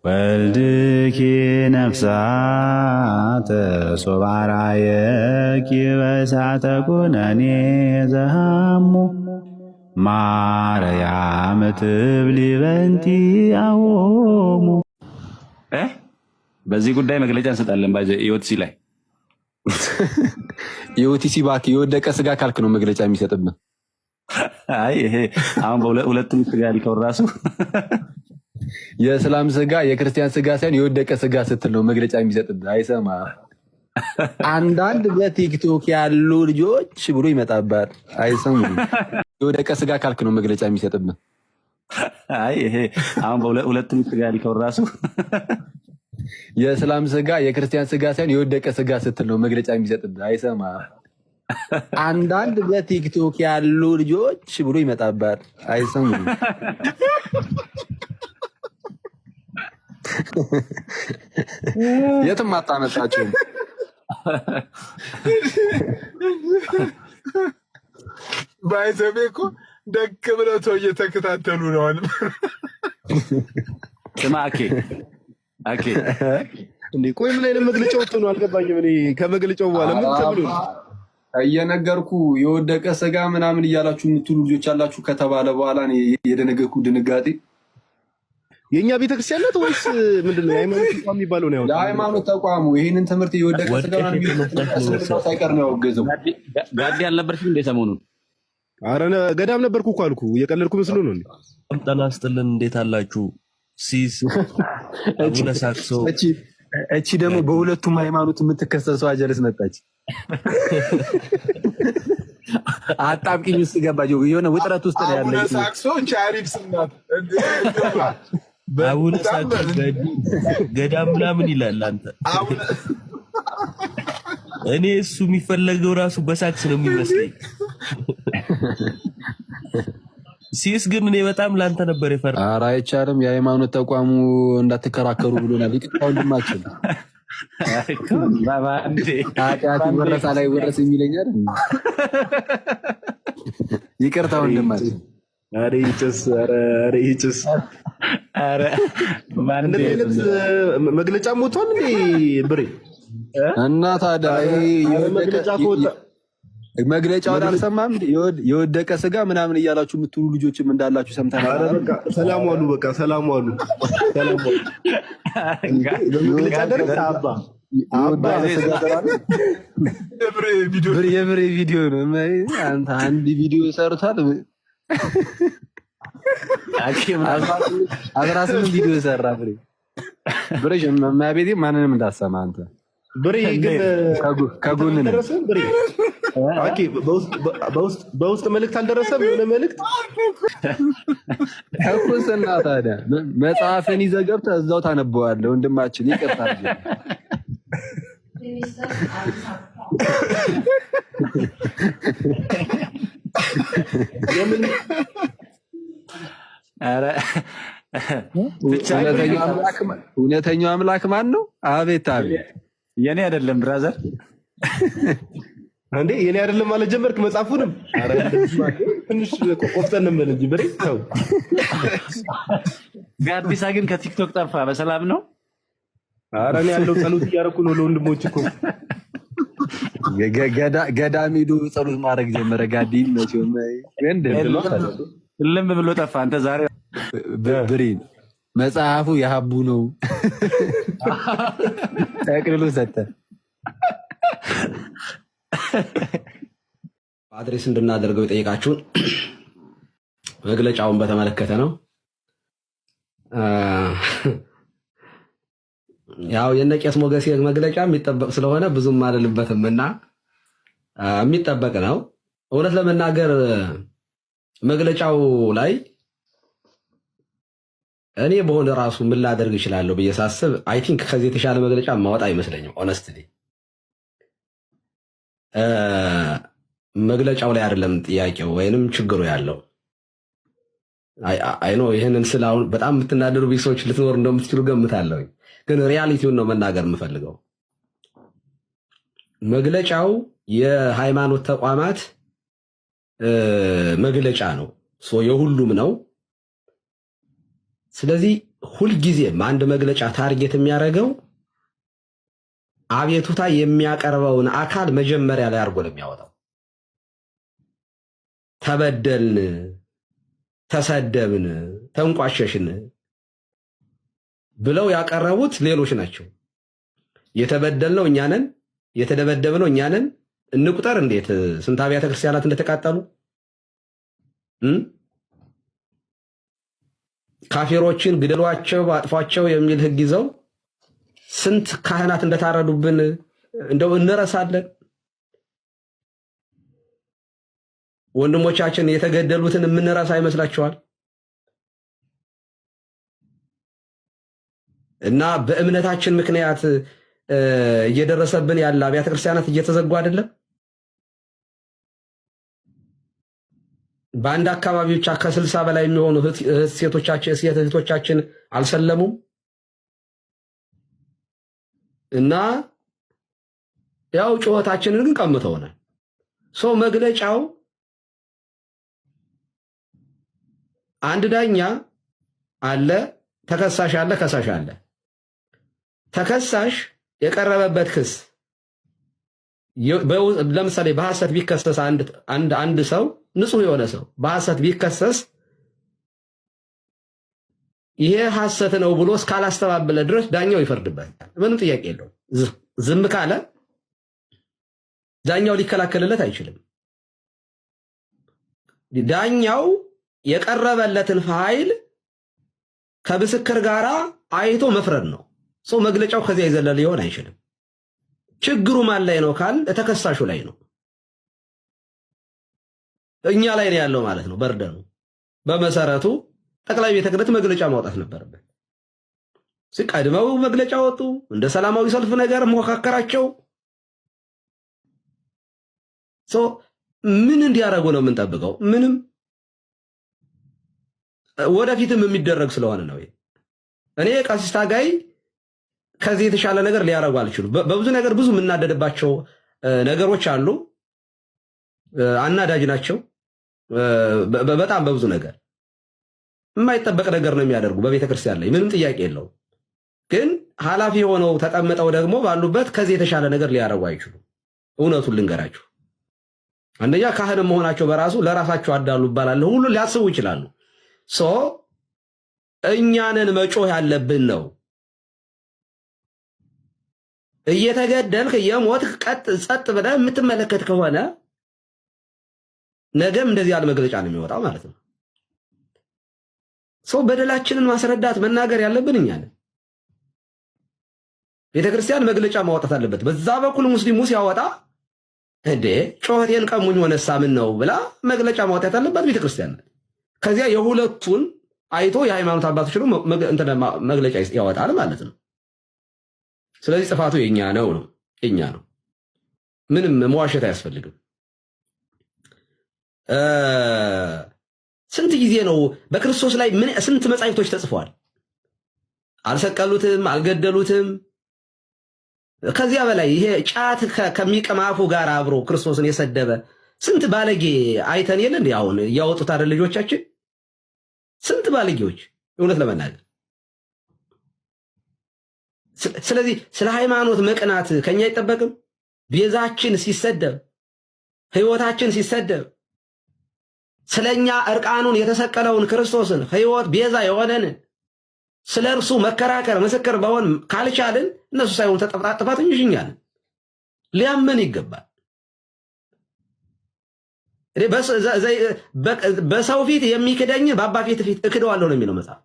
ወልድኪ ነፍሳተ ሶባራየኪ በእሳተ ኩነኔ ዘሃሙ ማርያም ትብሊ በንቲ አዎሙ። በዚህ ጉዳይ መግለጫ እንሰጣለን። ኢዮቲሲ ላይ ኢዮቲሲ እባክህ የወደቀ ስጋ ካልክ ነው መግለጫ የሚሰጥብህ። አይ ይሄ አሁን በሁለቱም ስጋ ያልከው ራሱ የእስላም ስጋ የክርስቲያን ስጋ ሳይሆን የወደቀ ስጋ ስትል ነው መግለጫ የሚሰጥብህ። አይሰማ አንዳንድ በቲክቶክ ያሉ ልጆች ብሎ ይመጣባል። አይሰሙ የወደቀ ስጋ ካልክ ነው መግለጫ የሚሰጥብህ። አይ ይሄ አሁን በሁለቱም ስጋ ያልከው ራሱ የእስላም ስጋ የክርስቲያን ስጋ ሳይሆን የወደቀ ስጋ ስትል ነው መግለጫ የሚሰጥብህ። አይሰማ አንዳንድ በቲክቶክ ያሉ ልጆች ብሎ ይመጣባል። አይሰሙ የትም አታመጣችሁም። ባይዘቤ እኮ ደግ ብለው ሰው እየተከታተሉ ነው። ስማ አኬ እንዴ ቆይ ምን አይነት መግለጫ ወጥቶ ነው አልገባኝም። እኔ ከመግለጫው በኋላ ምን ተብሎ ነው እየነገርኩ የወደቀ ስጋ ምናምን እያላችሁ የምትሉ ልጆች አላችሁ ከተባለ በኋላ እኔ የደነገኩ ድንጋጤ የኛ ቤተክርስቲያን ናት ወይስ ምንድነው? የሃይማኖት ተቋም የሚባለው ነው። የሃይማኖት ተቋሙ ይሄንን ትምህርት የወደቀ ስጋ ሳይቀር ነው ያወገዘው። ጋዲ አልነበርሽም እንደ ሰሞኑን? ኧረ ገዳም ነበርኩ እኮ አልኩ። እየቀለድኩ መስሎ ነው እንዴ? ጤና ይስጥልን። እንዴት አላችሁ? ሲስ አቡነ ሳክሶ እቺ ደግሞ በሁለቱም ሃይማኖት የምትከሰሰው አጀልስ መጣች። አጣብቂኝ ውስጥ ገባች። የሆነ ውጥረት ውስጥ ነው ያለች። አቡነ ሳክሶ እንቺ አሪፍ ስናት አቡነ ሳክሶ ገዳም ምናምን ይላል። አንተ እኔ እሱ የሚፈለገው ራሱ በሳክስ ነው የሚመስለኝ። ሲስ ግን እኔ በጣም ላንተ ነበር የፈራ። ኧረ አይቻልም። የሃይማኖት ተቋሙ እንዳትከራከሩ ብሎናል። ይቅርታ ወንድማችን ኃጢአት ወረሳ ላይ ወረስ የሚለኛል። ይቅርታ ወንድማችን። ኧረ ይጭስ መግለጫ ሞቷል እንዴ ብሬ? እና ታዲያ መግለጫውን አልሰማም? የወደቀ ስጋ ምናምን እያላችሁ የምትሉ ልጆችም እንዳላችሁ ሰምተናል። ሰላም ዋሉ። በቃ ሰላም ዋሉ። የብሬ ቪዲዮ ነው። አንተ አንድ ቪዲዮ ሰርቷል። 18 ቪዲዮ ሰራ ብሬ። ማቤቴ ማንንም እንዳሰማ አንተ ብሬ ግን ከጎን ነው። በውስጥ መልእክት አልደረሰም? የሆነ መልእክት እኮስና ታዲያ መጽሐፍን ይዘህ ገብተህ እዛው ታነበዋለህ። ወንድማችን ይቅርታ እውነተኛው አምላክ ማን ነው? አቤት አቤት። የኔ አይደለም ብራዘር እንዴ የኔ አይደለም ማለት ጀመርክ መጽሐፉንም? ኧረ ትንሽ ቆፍጠን ምን እንጂ ብሬ ተው። ጋዲሳ ግን ከቲክቶክ ጠፋ። በሰላም ነው? ኧረ እኔ ያለው ጸሎት እያደረኩ ነው ለወንድሞች እኮ። ገዳም ሄዶ ጸሎት ማድረግ ጀመረ። ጋዲም መቼም ልም ብሎ ጠፋ። አንተ ዛሬ ብሬ መጽሐፉ የሀቡ ነው ጠቅልሎ ሰጠ። አድሬስ እንድናደርገው የጠየቃችሁን መግለጫውን በተመለከተ ነው። ያው የነቄስ ሞገሴ መግለጫ የሚጠበቅ ስለሆነ ብዙም አልልበትም እና የሚጠበቅ ነው። እውነት ለመናገር መግለጫው ላይ እኔ በሆነ ራሱ ምን ላደርግ እችላለሁ ብዬ ሳስብ አይ ቲንክ ከዚህ የተሻለ መግለጫ ማወጣ አይመስለኝም። ኦነስትሊ መግለጫው ላይ አይደለም ጥያቄው ወይንም ችግሩ ያለው። አይ ኖ ይሄንን ስለ አሁን በጣም የምትናደሩ ሰዎች ልትኖር እንደምትችሉ ገምታለሁ። ግን ሪያሊቲውን ነው መናገር የምፈልገው። መግለጫው የሃይማኖት ተቋማት መግለጫ ነው። የሁሉም ነው። ስለዚህ ሁልጊዜም አንድ መግለጫ ታርጌት የሚያደርገው አቤቱታ የሚያቀርበውን አካል መጀመሪያ ላይ አድርጎ ነው የሚያወጣው። ተበደልን፣ ተሰደብን፣ ተንቋሸሽን ብለው ያቀረቡት ሌሎች ናቸው። የተበደልነው እኛ ነን፣ የተደበደብነው እኛ ነን። እንቁጠር እንዴት ስንት አብያተ ክርስቲያናት እንደተቃጠሉ፣ ካፊሮችን ግደሏቸው፣ አጥፏቸው የሚል ሕግ ይዘው ስንት ካህናት እንደታረዱብን እንደው እንረሳለን። ወንድሞቻችን የተገደሉትን የምንረሳ ይመስላችኋል? እና በእምነታችን ምክንያት እየደረሰብን ያለ አብያተ ክርስቲያናት እየተዘጉ አይደለም? በአንድ አካባቢ ብቻ ከ60 በላይ የሚሆኑ ሴቶቻችን አልሰለሙም? እና ያው ጩኸታችንን ግን ቀምተውናል። ሰው መግለጫው አንድ ዳኛ አለ፣ ተከሳሽ አለ፣ ከሳሽ አለ። ተከሳሽ የቀረበበት ክስ ለምሳሌ በሐሰት ቢከሰስ አንድ ሰው ንጹህ የሆነ ሰው በሐሰት ቢከሰስ ይሄ ሐሰት ነው ብሎ እስካላስተባበለ ድረስ ዳኛው ይፈርድበታል። ምንም ጥያቄ የለውም። ዝም ካለ ዳኛው ሊከላከልለት አይችልም። ዳኛው የቀረበለትን ፋይል ከምስክር ጋር አይቶ መፍረድ ነው። ሰው መግለጫው ከዚያ የዘለለ ሊሆን አይችልም። ችግሩ ማን ላይ ነው ካል ተከሳሹ ላይ ነው፣ እኛ ላይ ነው ያለው ማለት ነው በርደኑ። በመሰረቱ ጠቅላይ ቤተ ክህነት መግለጫ ማውጣት ነበረበት። ሲቀድመው መግለጫ ወጡ። እንደ ሰላማዊ ሰልፍ ነገር መካከራቸው። ምን እንዲያደርጉ ነው የምንጠብቀው? ምንም ወደፊትም የሚደረግ ስለሆነ ነው። እኔ ቀሲስ ታጋይ ከዚህ የተሻለ ነገር ሊያደርጉ አልችሉም። በብዙ ነገር ብዙ የምናደድባቸው ነገሮች አሉ። አናዳጅ ናቸው በጣም በብዙ ነገር የማይጠበቅ ነገር ነው የሚያደርጉ በቤተ ክርስቲያን ላይ ምንም ጥያቄ የለውም። ግን ኃላፊ ሆነው ተቀምጠው ደግሞ ባሉበት ከዚህ የተሻለ ነገር ሊያደርጉ አይችሉም። እውነቱን ልንገራችሁ፣ አንደኛ ካህን መሆናቸው በራሱ ለራሳቸው አዳሉ ይባላል ሁሉ ሊያስቡ ይችላሉ። እኛንን መጮህ ያለብን ነው። እየተገደልክ የሞትክ ጸጥ ብለህ የምትመለከት ከሆነ ነገም እንደዚህ ያለ መግለጫ ነው የሚወጣው ማለት ነው። በደላችንን ማስረዳት መናገር ያለብን እኛ ነን። ቤተክርስቲያን መግለጫ ማውጣት አለበት። በዛ በኩል ሙስሊሙ ሲያወጣ እንዴ ጮኸቴን ቀሙኝ ሆነሳ ምን ነው ብላ መግለጫ ማውጣት ያለበት ቤተክርስቲያን ናት። ከዚያ የሁለቱን አይቶ የሃይማኖት አባቶች ደግሞ መግለጫ ያወጣል ማለት ነው። ስለዚህ ጥፋቱ የኛ ነው የኛ ነው። ምንም መዋሸት አያስፈልግም። ስንት ጊዜ ነው በክርስቶስ ላይ ስንት መጻሕፍቶች ተጽፈዋል። አልሰቀሉትም፣ አልገደሉትም። ከዚያ በላይ ይሄ ጫት ከሚቀማፉ ጋር አብሮ ክርስቶስን የሰደበ ስንት ባለጌ አይተን የለ እንዴ? አሁን እያወጡት አይደል ልጆቻችን? ስንት ባለጌዎች እውነት ለመናገር። ስለዚህ ስለ ሃይማኖት መቅናት ከኛ አይጠበቅም። ቤዛችን ሲሰደብ፣ ህይወታችን ሲሰደብ፣ ስለኛ እርቃኑን የተሰቀለውን ክርስቶስን ህይወት ቤዛ የሆነን ስለ እርሱ መከራከር ምስክር በሆን ካልቻልን እነሱ ሳይሆን ጥፋተኞች እኛ ነን። ሊያመን ይገባል። በሰው ፊት የሚክደኝ በአባ ፊት እክደዋለሁ ነው የሚለው መጽሐፍ።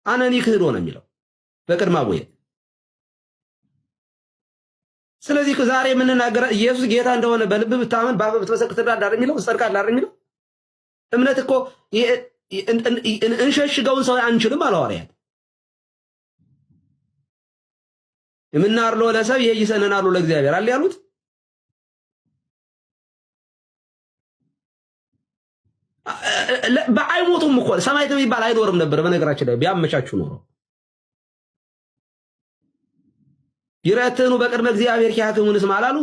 አነኒ ክህዶ ነው የሚለው በቅድመ አቡየ። ስለዚህ ዛሬ የምንናገረው ኢየሱስ ጌታ እንደሆነ በልብ ብታመን በአፍ ብትመሰክር ትድናለህ የሚለው ትጸድቃለህ አይደል የሚለው እምነት እኮ እንሸሽገውን ሰው አንችልም አለ ሐዋርያት። የምናርሎ ለሰብ ይይሰነናሉ ለእግዚአብሔር አለ ያሉት። በአይሞቱም እኮ ሰማዕት የሚባል አይኖርም ነበር። በነገራችን ላይ ቢያመቻቹ ኖሮ ይረተኑ በቅድመ እግዚአብሔር ኪያክሙንስ ማላሉ።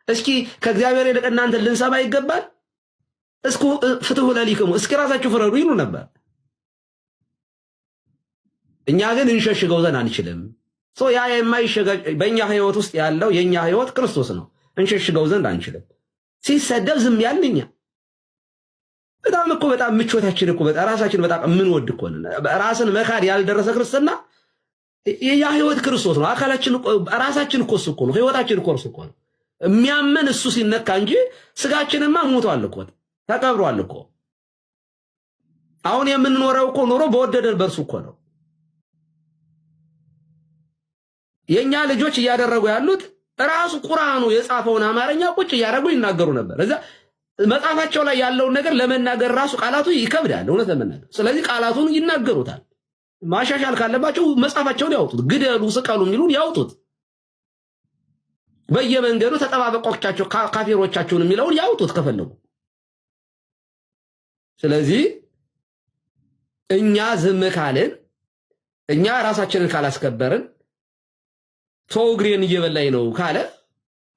እስኪ ከእግዚአብሔር ይልቅ እናንተ ልንሰማ ይገባል። እስኩ ፍትሁ ለሊክሙ እስኪ ራሳችሁ ፍረዱ ይሉ ነበር። እኛ ግን እንሸሽገው ዘንድ አንችልም። ያ የማይሸገግ በእኛ ህይወት ውስጥ ያለው የእኛ ህይወት ክርስቶስ ነው። እንሸሽገው ዘንድ አንችልም። ሲሰደብ ዝም ያልን እኛ በጣም ምቾታችን እኮ ራሳችን በጣም የምንወድ እኮ ነን። ራስን መካድ ያልደረሰ ክርስትና ያ ህይወት ክርስቶስ ነው። አካላችን ራሳችን እኮ እሱ እኮ ነው። ህይወታችን እኮ እሱ እኮ ነው። የሚያመን እሱ ሲነካ እንጂ ስጋችንማ ሞቷል እኮ ተቀብሯል እኮ። አሁን የምንኖረው እኮ ኑሮ በወደደን በእርሱ እኮ ነው። የኛ ልጆች እያደረጉ ያሉት ራሱ ቁርአኑ የጻፈውን አማርኛ ቁጭ እያደረጉ ይናገሩ ነበር። እዛ መጽሐፋቸው ላይ ያለውን ነገር ለመናገር ራሱ ቃላቱ ይከብዳል እውነት ለመናገር። ስለዚህ ቃላቱን ይናገሩታል። ማሻሻል ካለባቸው መጽሐፋቸውን ያውጡት፣ ግደሉ፣ ስቀሉ የሚሉን ያውጡት። በየመንገዱ ተጠባበቆቻቸው ካፊሮቻቸውን የሚለውን ያውጡት ከፈለጉ። ስለዚህ እኛ ዝም ካልን፣ እኛ ራሳችንን ካላስከበርን፣ ሰው እግሬን እየበላኝ ነው ካለ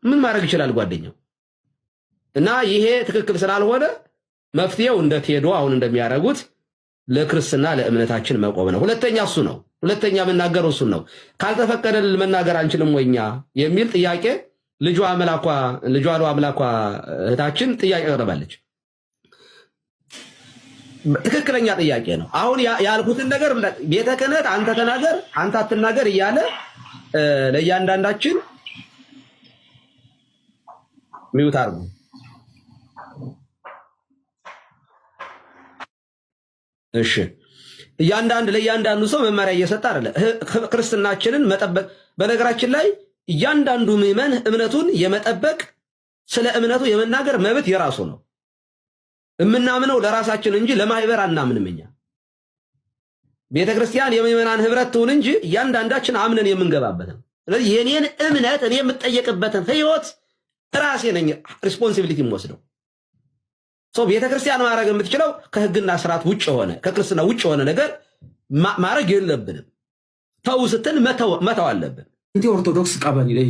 ምን ማድረግ ይችላል ጓደኛው? እና ይሄ ትክክል ስላልሆነ መፍትሄው እንደ ቴዶ አሁን እንደሚያደርጉት ለክርስትና ለእምነታችን መቆም ነው። ሁለተኛ እሱ ነው። ሁለተኛ መናገር እሱ ነው። ካልተፈቀደልን መናገር አንችልም ወይኛ የሚል ጥያቄ ልጇ አምላኳ እህታችን ጥያቄ ቀርባለች። ትክክለኛ ጥያቄ ነው። አሁን ያልኩትን ነገር ቤተ ክህነት አንተ ተናገር አንተ አትናገር እያለ ለእያንዳንዳችን ሚውት አድርጉ። እሺ ለእያንዳንዱ ሰው መመሪያ እየሰጠ አይደለ ክርስትናችንን መጠበቅ። በነገራችን ላይ እያንዳንዱ ምዕመን እምነቱን የመጠበቅ ስለ እምነቱ የመናገር መብት የራሱ ነው። የምናምነው ለራሳችን እንጂ ለማህበር አናምንም። እኛ ቤተክርስቲያን የምዕመናን ህብረት ትሁን እንጂ እያንዳንዳችን አምነን የምንገባበት ነው። ስለዚህ የኔን እምነት እኔ የምጠየቅበትን ህይወት ራሴ ነኝ ሪስፖንሲቢሊቲ የምወስደው። ቤተክርስቲያን ማድረግ የምትችለው ከህግና ስርዓት ውጭ ሆነ ከክርስትና ውጭ ሆነ ነገር ማድረግ የለብንም። ተው ስትል መተው አለብን። እንት ኦርቶዶክስ ቀበሌ ላይ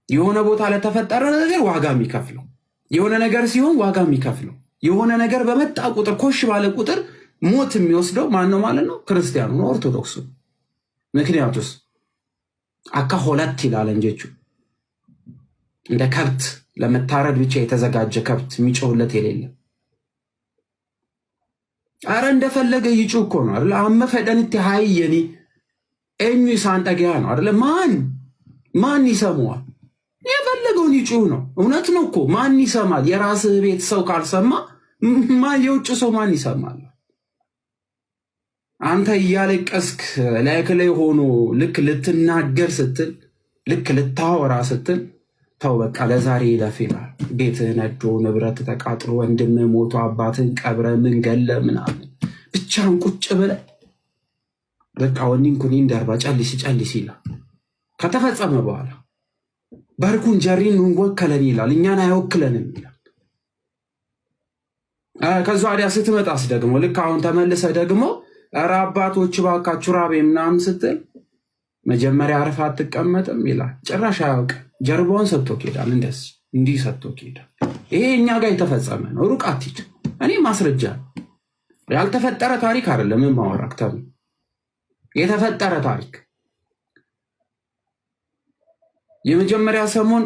የሆነ ቦታ ለተፈጠረ ነገር ዋጋ የሚከፍለው የሆነ ነገር ሲሆን ዋጋ የሚከፍለው የሆነ ነገር በመጣ ቁጥር ኮሽ ባለ ቁጥር ሞት የሚወስደው ማን ነው ማለት ነው? ክርስቲያኑ ነው፣ ኦርቶዶክሱ። ምክንያቱስ አካ ሆላት ይላል እንጂቹ እንደ ከብት ለመታረድ ብቻ የተዘጋጀ ከብት የሚጮህለት የሌለ። አረ እንደፈለገ ይጩ እኮ ነው አይደል? አመፈደንት ሃይየኒ እኙ ሳንጠጊያ ነው አይደል? ማን ይሰማዋል? የፈለገውን ይጩ ነው። እውነት ነው እኮ ማን ይሰማል? የራስህ ቤት ሰው ካልሰማ የውጭ ሰው ማን ይሰማል? አንተ እያለቀስክ ላይ ሆኖ ልክ ልትናገር ስትል ልክ ልታወራ ስትል ተው በቃ ለዛሬ ይለፍ ይላል። ቤትህ ነዶ፣ ንብረት ተቃጥሎ፣ ወንድም ሞቶ፣ አባትን ቀብረ፣ ምን ገለ ምናምን ብቻን ቁጭ ብለህ በቃ ወኒን ኩኒን ደርባ ጨልሲ ይላል። ከተፈጸመ በኋላ በርኩን ጀሪን ወከለን ይላል። እኛን አይወክለንም ይላል። ከዛ ወዲያ ስትመጣስ ደግሞ ልክ አሁን ተመልሰ ደግሞ ኧረ አባቶች ባካችሁ ራቤ ምናምን ስትል መጀመሪያ አርፋ አትቀመጥም ይላል። ጭራሽ አያውቅ ጀርባውን ሰጥቶ ይሄዳል። እንዲህ ሰጥቶ ይሄዳል። ይሄ እኛ ጋር የተፈጸመ ነው። ሩቅ አትሂድ። እኔ ማስረጃ ያልተፈጠረ ታሪክ አይደለም ማወራክ የተፈጠረ ታሪክ። የመጀመሪያ ሰሞን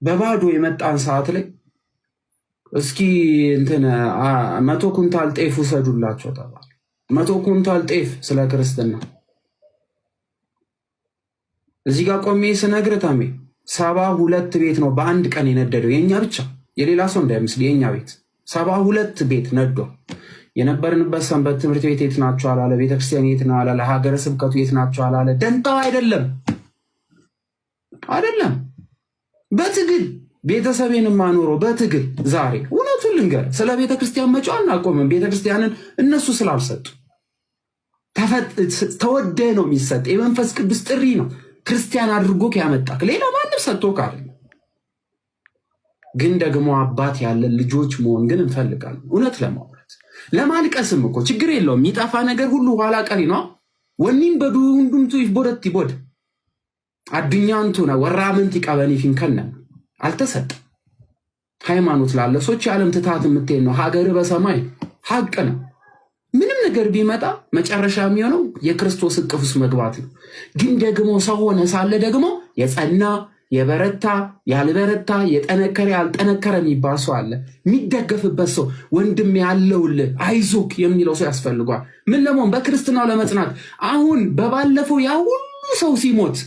በባዶ የመጣን ሰዓት ላይ እስኪ 100 ኩንታል ጤፍ ውሰዱላቸው ተባለ። 100 ኩንታል ጤፍ ስለ ክርስትና እዚህ ጋር ቆሜ ስነግርህ 72 ቤት ነው በአንድ ቀን የነደደው። የኛ ብቻ የሌላ ሰው እንዳይመስል የኛ ቤት 72 ቤት ነዶ። የነበርንበት ሰንበት ትምህርት ቤት የት ናቸው አላለ፣ ቤተክርስቲያን የት ነው አላለ፣ ሀገረ ስብከቱ የት ናቸው አላለ። ደንታው አይደለም በትግል ቤተሰቤን ማኖሮ በትግል ዛሬ እውነቱን ልንገር ስለ ቤተክርስቲያን መጫ አናቆምም። ቤተክርስቲያንን እነሱ ስላልሰጡ ተወደ ነው የሚሰጥ። የመንፈስ ቅዱስ ጥሪ ነው ክርስቲያን አድርጎ ያመጣክ። ሌላ ማንም ሰጥቶ ካለ ግን ደግሞ አባት ያለን ልጆች መሆን ግን እንፈልጋለን። እውነት ለማውራት ለማልቀስም እኮ ችግር የለውም። የሚጠፋ ነገር ሁሉ ኋላ ቀሪ ነው። ወኒም በዱ ሁንዱምቱ ይቦደት ይቦድ አዱኛንቱ ነው ወራምንት ይቀበኒ ፊንከነ አልተሰጠ ሃይማኖት ላለ ሰዎች ዓለም ትታት የምትሄድ ነው። ሀገር በሰማይ ሀቅ ነው። ምንም ነገር ቢመጣ መጨረሻ የሚሆነው የክርስቶስ እቅፍ ውስጥ መግባት ነው። ግን ደግሞ ሰው ሆነ ሳለ ደግሞ የጸና የበረታ ያልበረታ የጠነከረ ያልጠነከረ የሚባል ሰው አለ። የሚደገፍበት ሰው ወንድም ያለውልህ አይዞክ የሚለው ሰው ያስፈልጓል። ምን ለመሆን በክርስትናው ለመጽናት። አሁን በባለፈው ያ ሁሉ ሰው ሲሞት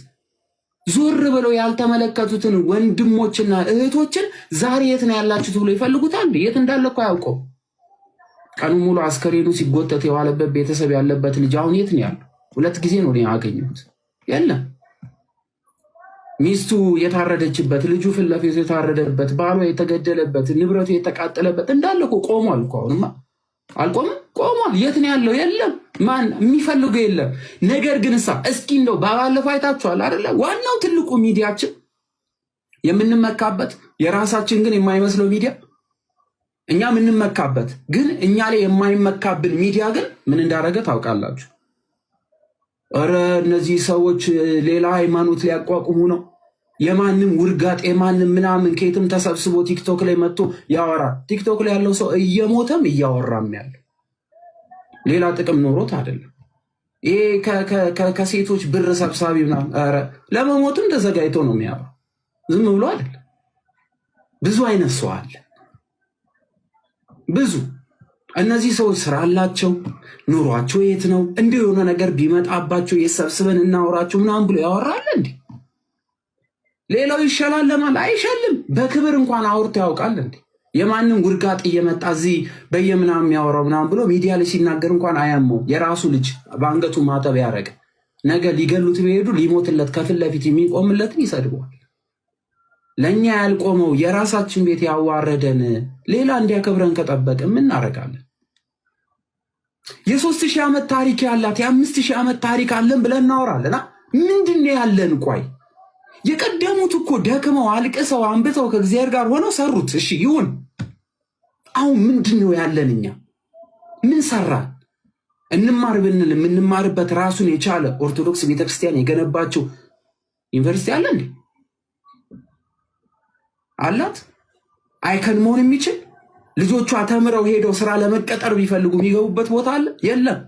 ዞር ብለው ያልተመለከቱትን ወንድሞችና እህቶችን ዛሬ የት ነው ያላችሁት ብሎ ይፈልጉታል። የት እንዳለ እኮ አያውቀው። ቀኑ ሙሉ አስከሬኑ ሲጎተት የዋለበት ቤተሰብ ያለበት ልጅ አሁን የት ነው ያለው? 2 ጊዜ ነው ያገኘሁት። የለም ሚስቱ የታረደችበት፣ ልጁ ፊት ለፊቱ የታረደበት፣ ባሏ የተገደለበት፣ ንብረቱ የተቃጠለበት እንዳለ እኮ ቆሟል እኮ። አሁንማ አልቆምም፣ ቆሟል። የት ነው ያለው? የለም። ማን የሚፈልገው የለም። ነገር ግን እስኪ እንደው ባለፈው አይታችኋል አይደለ? ዋናው ትልቁ ሚዲያችን የምንመካበት የራሳችን ግን የማይመስለው ሚዲያ እኛ የምንመካበት ግን እኛ ላይ የማይመካብን ሚዲያ ግን ምን እንዳደረገ ታውቃላችሁ? ኧረ እነዚህ ሰዎች ሌላ ሃይማኖት ሊያቋቁሙ ነው። የማንም ውርጋጥ የማንም ምናምን ከየትም ተሰብስቦ ቲክቶክ ላይ መጥቶ ያወራል። ቲክቶክ ላይ ያለው ሰው እየሞተም እያወራም ያለው ሌላ ጥቅም ኖሮት አይደለም። ይሄ ከሴቶች ብር ሰብሳቢ ምናምን ኧረ ለመሞትም ተዘጋጅቶ ነው የሚያወራው። ዝም ብሎ አይደለም። ብዙ አይነት ሰው አለ። ብዙ እነዚህ ሰዎች ስራ አላቸው። ኑሯቸው የት ነው? እንዲሁ የሆነ ነገር ቢመጣባቸው የሰብስበን እናወራቸው ምናምን ብሎ ያወራል እንዴ? ሌላው ይሸላለማል? አይሸልም። በክብር እንኳን አውርቶ ያውቃል እንዴ? የማንም ውርጋጥ እየመጣ እዚህ በየምናምን የሚያወራው ምናምን ብሎ ሚዲያ ላይ ሲናገር እንኳን አያመው። የራሱ ልጅ በአንገቱ ማተብ ያደረገ ነገ ሊገሉት ቢሄዱ ሊሞትለት ከፊት ለፊት የሚቆምለትን ይሰድበዋል። ለእኛ ያልቆመው የራሳችን ቤት ያዋረደን ሌላ እንዲያከብረን ከጠበቅ ምን እናደርጋለን? የ3000 ዓመት ታሪክ ያላት የ5000 ዓመት ታሪክ አለን ብለን እናወራለና ምንድን ያለን? ቆይ የቀደሙት እኮ ደክመው አልቅሰው አንብተው ከእግዚአብሔር ጋር ሆነው ሰሩት። እሺ ይሁን። አሁን ምንድን ያለን? እኛ ምን ሰራን? እንማር ብንል የምንማርበት ራሱን የቻለ ኦርቶዶክስ ቤተክርስቲያን የገነባቸው ዩኒቨርሲቲ አለ እንዴ? አላት? አይከን መሆን የሚችል ልጆቿ ተምረው ሄደው ስራ ለመቀጠር ቢፈልጉ የሚገቡበት ቦታ አለ? የለም።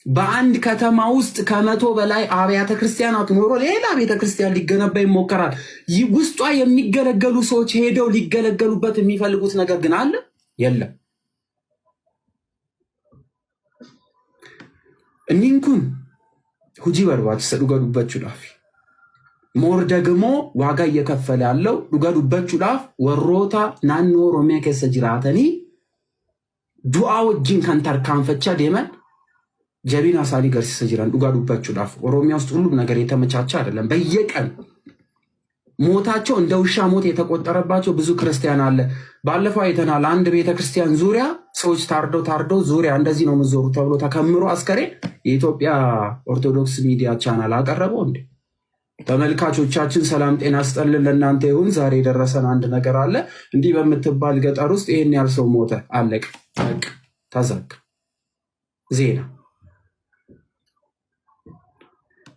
በአንድ ከተማ ውስጥ 100 በላይ አብያተ ክርስቲያናት ኖሮ ሌላ ቤተክርስቲያን ሊገነባ ይሞከራል። ውስጧ የሚገለገሉ ሰዎች ሄደው ሊገለገሉበት የሚፈልጉት ነገር ግን አለ? የለም። እኒንኩን ሁጂ በርባች ሰዱገዱበት ላፊ ሞር ደግሞ ዋጋ እየከፈለ ያለው ዱገዱበት ላፍ ወሮታ ናኖ ኦሮሚያ ከሰ ጅራተኒ ዱአ ወጅን ከንተርካንፈቻ ደመን ጀቢና ሳሊ ገርሲሰ ጅራን ዱገዱበት ላፍ ኦሮሚያ ውስጥ ሁሉም ነገር የተመቻቸ አይደለም። በየቀን ሞታቸው እንደ ውሻ ሞት የተቆጠረባቸው ብዙ ክርስቲያን አለ። ባለፈው አይተናል። አንድ ቤተክርስቲያን ዙሪያ ሰዎች ታርዶ ዙሪያ እንደዚህ ነው መዞሩ ተብሎ ተከምሮ አስከሬን የኢትዮጵያ ኦርቶዶክስ ሚዲያ ቻናል አቀረበው እንዴ? ተመልካቾቻችን ሰላም ጤና ስጠልን ለእናንተ ይሁን። ዛሬ የደረሰን አንድ ነገር አለ። እንዲህ በምትባል ገጠር ውስጥ ይሄን ያህል ሰው ሞተ፣ አለቀ፣ በቃ ተዘጋ ዜና።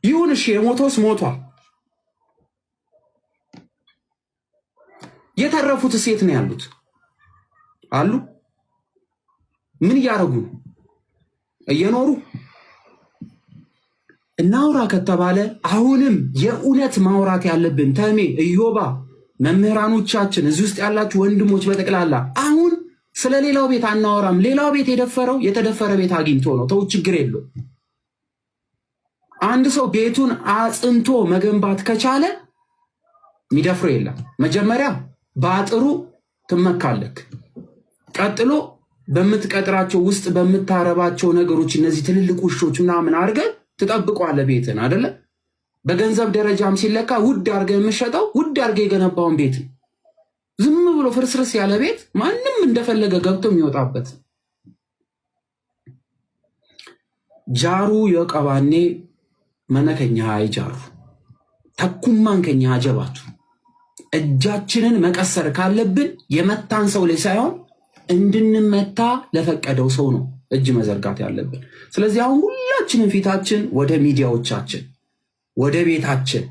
ይሁን እሺ፣ የሞተውስ ሞቷል። የተረፉት ሴት ነው ያሉት አሉ? ምን እያደረጉ ነው? እየኖሩ እናውራ ከተባለ አሁንም የእውነት ማውራት ያለብን ተሜ፣ ኢዮባ፣ መምህራኖቻችን፣ እዚህ ውስጥ ያላችሁ ወንድሞች በጠቅላላ አሁን ስለ ሌላው ቤት አናወራም። ሌላው ቤት የደፈረው የተደፈረ ቤት አግኝቶ ነው። ተው፣ ችግር የለው። አንድ ሰው ቤቱን አጽንቶ መገንባት ከቻለ የሚደፍረው የለም። መጀመሪያ በአጥሩ ትመካለክ። ቀጥሎ በምትቀጥራቸው ውስጥ በምታረባቸው ነገሮች እነዚህ ትልልቅ ውሾች ምናምን አድርገህ ትጠብቀዋለህ ቤትን አይደለ? በገንዘብ ደረጃም ሲለካ ውድ አድርገህ የምትሸጠው ውድ አድርገህ የገነባውን ቤት። ዝም ብሎ ፍርስርስ ያለ ቤት ማንም እንደፈለገ ገብቶ የሚወጣበት። ጃሩ የቀባኔ መነከኛ አይጃሩ ተኩማን ከኛ አጀባቱ። እጃችንን መቀሰር ካለብን የመታን ሰው ላይ ሳይሆን እንድንመታ ለፈቀደው ሰው ነው እጅ መዘርጋት ያለብን። ስለዚህ አሁን ሁላችንም ፊታችን ወደ ሚዲያዎቻችን፣ ወደ ቤታችን፣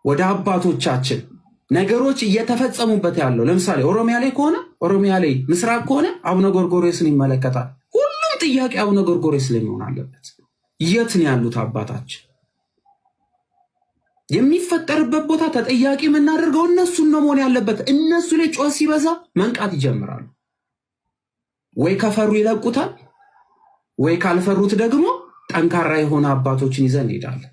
ወደ አባቶቻችን ነገሮች እየተፈጸሙበት ያለው ለምሳሌ ኦሮሚያ ላይ ከሆነ ኦሮሚያ ላይ፣ ምስራቅ ከሆነ አቡነ ጎርጎርዮስን ይመለከታል። ጥያቄ አቡነ ጎርጎርዮስ ላይ መሆን አለበት። የት ነው ያሉት አባታችን? የሚፈጠርበት ቦታ ተጠያቂ የምናደርገው እነሱን ነው መሆን ያለበት። እነሱ ላይ ጮህ ሲበዛ መንቃት ይጀምራሉ። ወይ ከፈሩ ይለቁታል፣ ወይ ካልፈሩት ደግሞ ጠንካራ የሆነ አባቶችን ይዘን እንሄዳለን።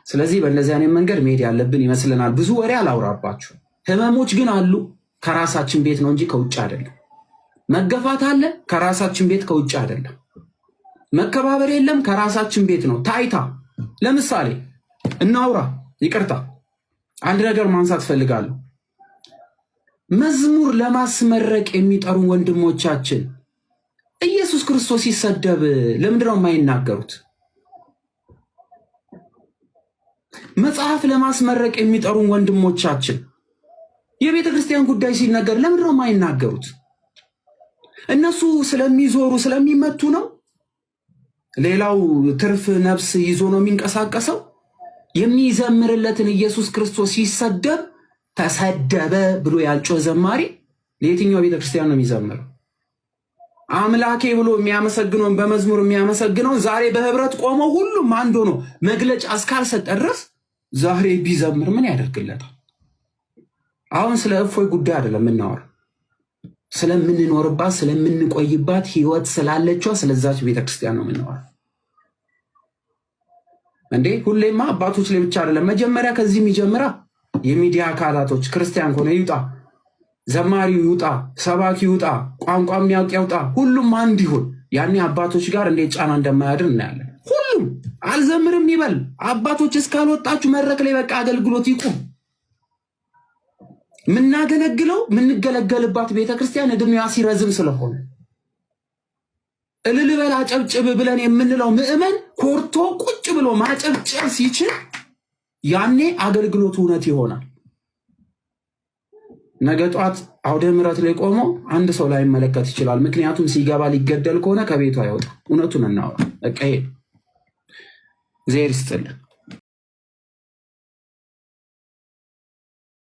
ስለዚህ በእነዚህ አይነት መንገድ መሄድ ያለብን ይመስለናል። ብዙ ወሬ አላውራባችሁ። ህመሞች ግን አሉ፣ ከራሳችን ቤት ነው እንጂ ከውጭ አይደለም። መገፋት አለ፣ ከራሳችን ቤት ከውጭ አይደለም። መከባበር የለም፣ ከራሳችን ቤት ነው። ታይታ ለምሳሌ እናውራ። ይቅርታ አንድ ነገር ማንሳት ፈልጋለሁ። መዝሙር ለማስመረቅ የሚጠሩ ወንድሞቻችን ኢየሱስ ክርስቶስ ሲሰደብ ለምንድን ነው የማይናገሩት? መጽሐፍ ለማስመረቅ የሚጠሩ ወንድሞቻችን የቤተ ክርስቲያን ጉዳይ ሲነገር ለምንድን ነው የማይናገሩት? እነሱ ስለሚዞሩ ስለሚመቱ ነው? ሌላው ትርፍ ነፍስ ይዞ ነው የሚንቀሳቀሰው? የሚዘምርለትን ኢየሱስ ክርስቶስ ሲሰደብ ተሰደበ ብሎ ያልጮህ ዘማሪ ለየትኛው ቤተ ክርስቲያን ነው የሚዘምረው? አምላኬ ብሎ የሚያመሰግነውን በመዝሙር የሚያመሰግነው ዛሬ በህብረት ቆመው ሁሉም አንድ ሆኖ መግለጫ እስካልሰጠ ድረስ ዛሬ ቢዘምር ምን ያደርግለታል? አሁን ስለ እፎይ ጉዳይ አይደለም የምናወራው፣ ስለምንኖርባት ስለምንቆይባት ህይወት ስላለችዋ ስለዛች ቤተክርስቲያን ነው የምናወራው። እንዴ ሁሌማ አባቶች ላይ ብቻ አይደለም። መጀመሪያ ከዚህ የሚጀምራ የሚዲያ አካላቶች ክርስቲያን ከሆነ ይውጣ፣ ዘማሪው ይውጣ፣ ሰባኪ ይውጣ፣ ቋንቋ የሚያውቅ ይውጣ፣ ሁሉም አንድ ይሁን። ያኔ አባቶች ጋር እንዴት ጫና እንደማያድር እናያለን። ሁሉም አልዘምርም ይበል። አባቶች እስካልወጣችሁ መድረክ ላይ በቃ አገልግሎት ይቁም። ምናገለግለው ምንገለገልባት ቤተክርስቲያን እድሜዋ ሲረዝም ስለሆነ እልል በል አጨብጭብ ብለን የምንለው ምዕመን ኮርቶ ቁጭ ብሎ ማጨብጨብ ሲችል ያኔ አገልግሎቱ እውነት ይሆናል። ነገ ጧት አውደ ምሕረት ላይ ቆሞ አንድ ሰው ላይ መለከት ይችላል። ምክንያቱም ሲገባ ሊገደል ከሆነ ከቤቱ አይወጣ። እውነቱን እናወራ። በቃ ይሄ ዜር ይስጥልን።